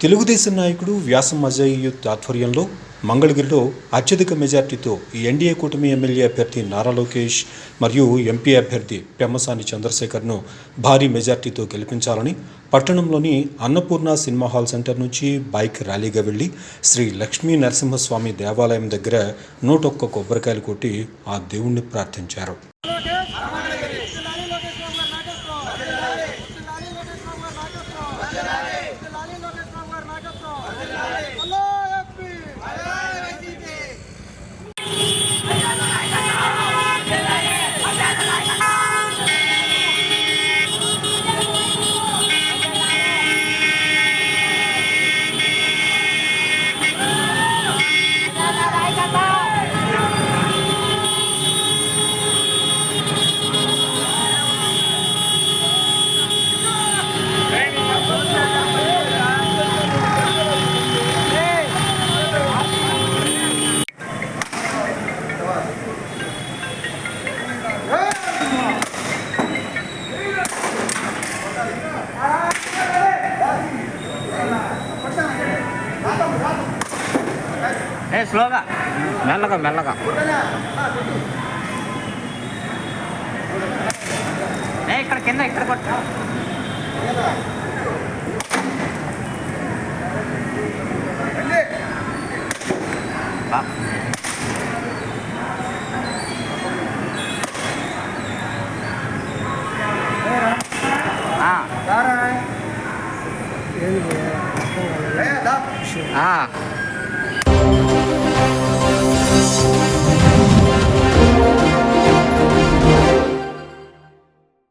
తెలుగుదేశం నాయకుడు వ్యాసం అజయ్ యూత్ ఆధ్వర్యంలో మంగళగిరిలో అత్యధిక మెజార్టీతో ఎన్డీఏ కూటమి ఎమ్మెల్యే అభ్యర్థి నారా లోకేష్ మరియు ఎంపీ అభ్యర్థి పెమ్మసాని చంద్రశేఖర్ను భారీ మెజార్టీతో గెలిపించాలని పట్టణంలోని అన్నపూర్ణ సినిమా హాల్ సెంటర్ నుంచి బైక్ ర్యాలీగా వెళ్లి శ్రీ లక్ష్మీ నరసింహస్వామి దేవాలయం దగ్గర 101 కొబ్బరికాయలు కొట్టి ఆ దేవుణ్ణి ప్రార్థించారు. స్లోగా మెల్లగా మెల్లగా ఇక్కడ కింద ఇక్కడ కొట్టు.